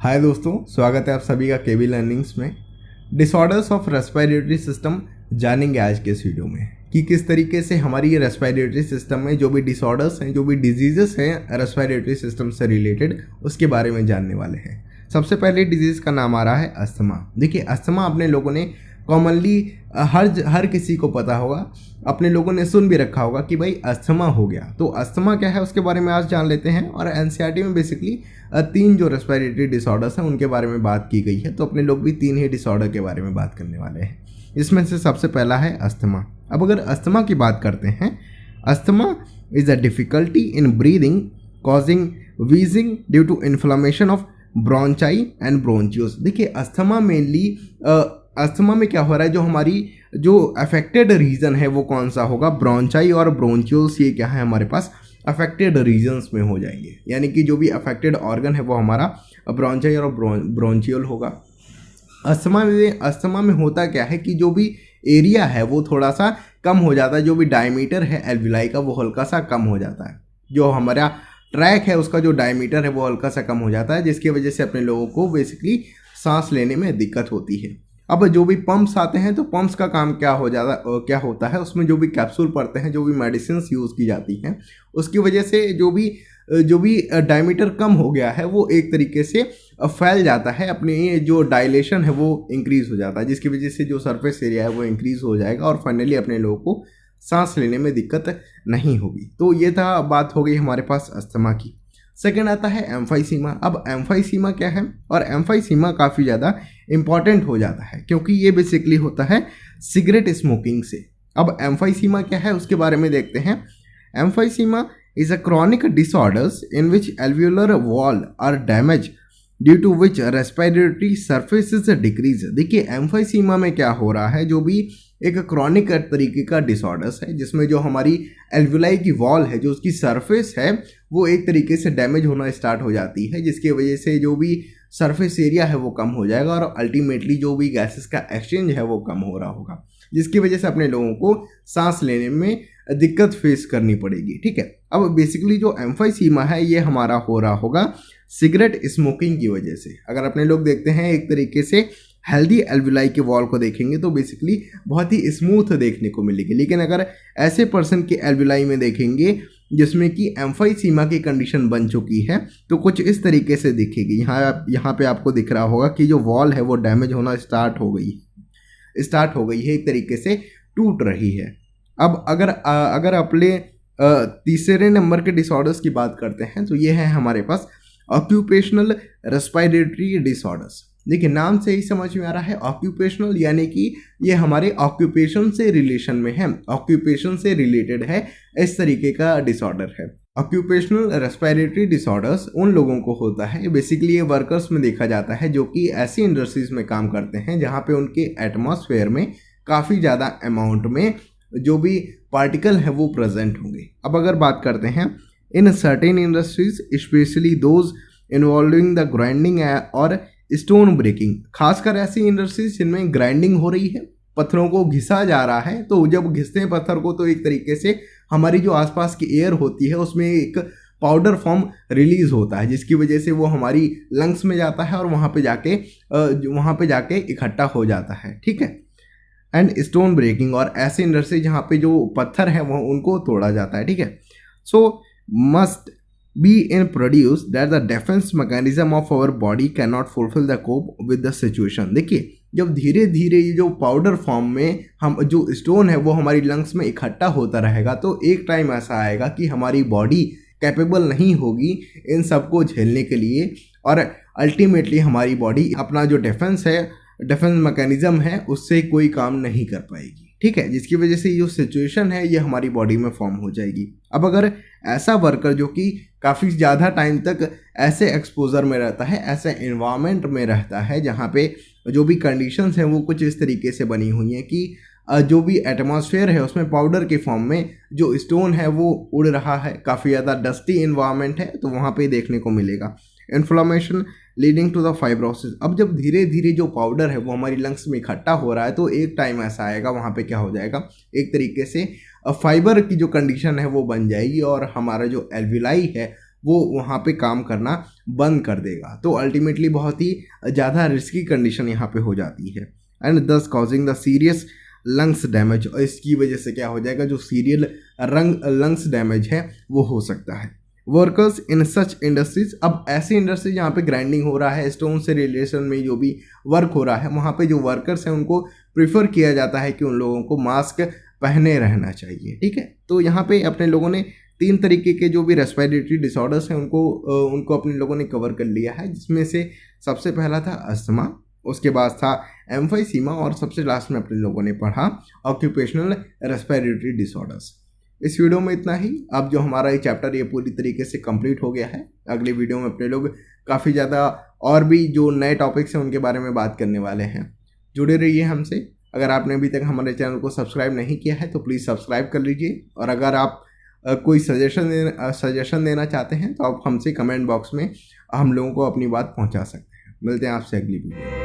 हाय दोस्तों, स्वागत है आप सभी का केबी लर्निंग्स में। डिसऑर्डर्स ऑफ रेस्पिरेटरी सिस्टम जानेंगे आज के इस वीडियो में कि किस तरीके से हमारी ये रेस्पिरेटरी सिस्टम में जो भी डिसऑर्डर्स हैं, जो भी डिजीजेस हैं रेस्पिरेटरी सिस्टम से रिलेटेड, उसके बारे में जानने वाले हैं। सबसे पहले डिजीज़ का नाम आ रहा है अस्थमा। देखिए, अस्थमा अपने लोगों ने कॉमनली हर किसी को पता होगा, अपने लोगों ने सुन भी रखा होगा कि भाई अस्थमा हो गया। तो अस्थमा क्या है उसके बारे में आज जान लेते हैं। और एनसीईआरटी में बेसिकली 3 जो रेस्पिरेटरी डिसऑर्डर्स हैं उनके बारे में बात की गई है, तो अपने लोग भी 3 ही डिसऑर्डर के बारे में बात करने वाले हैं। इसमें से सबसे पहला है अस्थमा। अब अगर अस्थमा की बात करते हैं, asthma is a difficulty in breathing causing wheezing due to inflammation of bronchi and bronchioles. देखिए, अस्थमा मेनली अस्थमा में क्या हो रहा है, जो हमारी जो अफेक्टेड रीजन है वो कौन सा होगा, ब्रोंचाई और ब्रोंचियोल्स। ये क्या है, हमारे पास अफेक्टेड रीजन्स में हो जाएंगे, यानी कि जो भी अफेक्टेड ऑर्गन है वो हमारा ब्रोंचाई और ब्रोंचियोल होगा। अस्थमा में होता क्या है कि जो भी एरिया है वो थोड़ा सा कम हो जाता है, जो भी डायमीटर है एल्विलाई का वो हल्का सा कम हो जाता है। जो हमारा ट्रैक है उसका जो डायमीटर है वो हल्का सा कम हो जाता है, जिसकी वजह से अपने लोगों को बेसिकली सांस लेने में दिक्कत होती है। अब जो भी पंप्स आते हैं तो पंप्स का काम क्या होता है, उसमें जो भी कैप्सूल पड़ते हैं, जो भी मेडिसिन यूज़ की जाती हैं, उसकी वजह से जो भी डायमीटर कम हो गया है वो एक तरीके से फैल जाता है, अपने जो डायलेशन है वो इंक्रीज़ हो जाता है, जिसकी वजह से जो सरफेस एरिया है वो इंक्रीज़ हो जाएगा और फाइनली अपने लोगों को सांस लेने में दिक्कत नहीं होगी। तो ये था बात हो गई हमारे पास अस्थमा की। सेकेंड आता है एम्फाइसीमा। अब एम्फाइसीमा क्या है, और एम्फाइसीमा काफ़ी ज़्यादा इंपॉर्टेंट हो जाता है क्योंकि ये बेसिकली होता है सिगरेट स्मोकिंग से। अब एम्फाइसीमा क्या है उसके बारे में देखते हैं। Emphysema is a chronic disorders in which alveolar wall are damage due to which respiratory surfaces decrease. देखिए, एम्फाइसीमा में क्या हो रहा है, जो भी एक क्रॉनिक तरीके का डिसऑर्डर्स है जिसमें जो हमारी एल्वियोलाई की वॉल है, जो उसकी सरफेस है वो एक तरीके से डैमेज होना स्टार्ट हो जाती है, जिसकी वजह से जो भी सरफेस एरिया है वो कम हो जाएगा और अल्टीमेटली जो भी गैसेस का एक्सचेंज है वो कम हो रहा होगा, जिसकी वजह से अपने लोगों को सांस लेने में दिक्कत फेस करनी पड़ेगी। ठीक है, अब बेसिकली जो एम्फाइसीमा है ये हमारा हो रहा होगा सिगरेट स्मोकिंग की वजह से। अगर अपने लोग देखते हैं एक तरीके से हेल्दी एल्वियोलाई के वॉल को देखेंगे तो बेसिकली बहुत ही स्मूथ देखने को मिलेगी, लेकिन अगर ऐसे पर्सन के एल्वियोलाई में देखेंगे जिसमें कि एम्फाइसीमा की कंडीशन बन चुकी है तो कुछ इस तरीके से दिखेगी। यहाँ पे आपको दिख रहा होगा कि जो वॉल है वो डैमेज होना स्टार्ट हो गई है, एक तरीके से टूट रही है। अब अगर अपने तीसरे नंबर के डिसऑर्डर्स की बात करते हैं तो ये है हमारे पास ऑक्यूपेशनल रेस्पिरेटरी डिसऑर्डर्स। देखिए, नाम से ही समझ में आ रहा है ऑक्यूपेशनल, यानी कि ये हमारे ऑक्यूपेशन से रिलेशन में है, ऑक्यूपेशन से रिलेटेड है, इस तरीके का डिसऑर्डर है। ऑक्यूपेशनल रेस्पिरेटरी डिसऑर्डर्स उन लोगों को होता है, बेसिकली ये वर्कर्स में देखा जाता है जो कि ऐसी इंडस्ट्रीज में काम करते हैं जहाँ पे उनके एटमॉस्फेयर में काफ़ी ज़्यादा अमाउंट में जो भी पार्टिकल है वो प्रेजेंट होंगे। अब अगर बात करते हैं in certain industries specially those involving the grinding और स्टोन ब्रेकिंग, खासकर ऐसी इंडस्ट्रीज जिनमें ग्राइंडिंग हो रही है, पत्थरों को घिसा जा रहा है, तो जब घिसते हैं पत्थर को तो एक तरीके से हमारी जो आसपास की एयर होती है उसमें एक पाउडर फॉर्म रिलीज होता है, जिसकी वजह से वो हमारी लंग्स में जाता है और वहाँ पे जाके इकट्ठा हो जाता है। ठीक है, एंड स्टोन ब्रेकिंग, और ऐसे इंडस्ट्री जहाँ पे जो पत्थर है वो उनको तोड़ा जाता है। ठीक है, सो must be in produce that the defense mechanism of our body cannot fulfill the cope with the situation। देखिए, जब धीरे धीरे ये जो पाउडर फॉर्म में हम जो स्टोन है वो हमारी लंग्स में इकट्ठा होता रहेगा तो एक टाइम ऐसा आएगा कि हमारी बॉडी कैपेबल नहीं होगी इन सबको झेलने के लिए, और अल्टीमेटली हमारी बॉडी अपना जो डिफेंस मैकेनिज्म है उससे कोई काम नहीं कर पाएगी। ठीक है, जिसकी वजह से जो सिचुएशन है ये हमारी बॉडी में फॉर्म हो जाएगी। अब अगर ऐसा वर्कर जो कि काफ़ी ज़्यादा टाइम तक ऐसे एक्सपोजर में रहता है, ऐसे इन्वायरमेंट में रहता है जहाँ पे जो भी कंडीशंस हैं वो कुछ इस तरीके से बनी हुई हैं कि जो भी एटमॉस्फेयर है उसमें पाउडर के फॉर्म में जो स्टोन है वो उड़ रहा है, काफ़ी ज़्यादा डस्टी इन्वायरमेंट है, तो वहाँ पे देखने को मिलेगा inflammation leading to the fibrosis. अब जब धीरे धीरे जो पाउडर है वो हमारी लंग्स में इकट्ठा हो रहा है तो एक टाइम ऐसा आएगा वहाँ पे क्या हो जाएगा, एक तरीके से फाइबर की जो कंडीशन है वो बन जाएगी और हमारा जो एल्विलाई है वो वहाँ पे काम करना बंद कर देगा। तो अल्टीमेटली बहुत ही ज़्यादा रिस्की कंडीशन यहाँ पे हो जाती है एंड दस causing the serious lungs damage. और इसकी वजह से क्या हो जाएगा, जो सीरियल लंग्स डैमेज है वो हो सकता है। वर्कर्स इन सच इंडस्ट्रीज, अब ऐसी इंडस्ट्री जहाँ पे ग्राइंडिंग हो रहा है, स्टोन से रिलेशन में जो भी वर्क हो रहा है, वहाँ पे जो वर्कर्स हैं उनको प्रिफर किया जाता है कि उन लोगों को मास्क पहने रहना चाहिए। ठीक है, तो यहाँ पे अपने लोगों ने 3 तरीके के जो भी रेस्पिरेटरी डिसऑर्डर्स हैं उनको अपने लोगों ने कवर कर लिया है, जिसमें से सबसे पहला था अस्थमा, उसके बाद था एम्फाइसीमा और सबसे लास्ट में अपने लोगों ने पढ़ा ऑक्यूपेशनल रेस्पिरेटरी डिसऑर्डर्स। इस वीडियो में इतना ही। अब जो हमारा ये चैप्टर ये पूरी तरीके से कंप्लीट हो गया है। अगले वीडियो में अपने लोग काफ़ी ज़्यादा और भी जो नए टॉपिक्स हैं उनके बारे में बात करने वाले हैं। जुड़े रहिए हमसे। अगर आपने अभी तक हमारे चैनल को सब्सक्राइब नहीं किया है तो प्लीज़ सब्सक्राइब कर लीजिए, और अगर आप कोई सजेशन देना चाहते हैं तो आप हमसे कमेंट बॉक्स में हम लोगों को अपनी बात पहुंचा सकते हैं। मिलते हैं आपसे अगली वीडियो।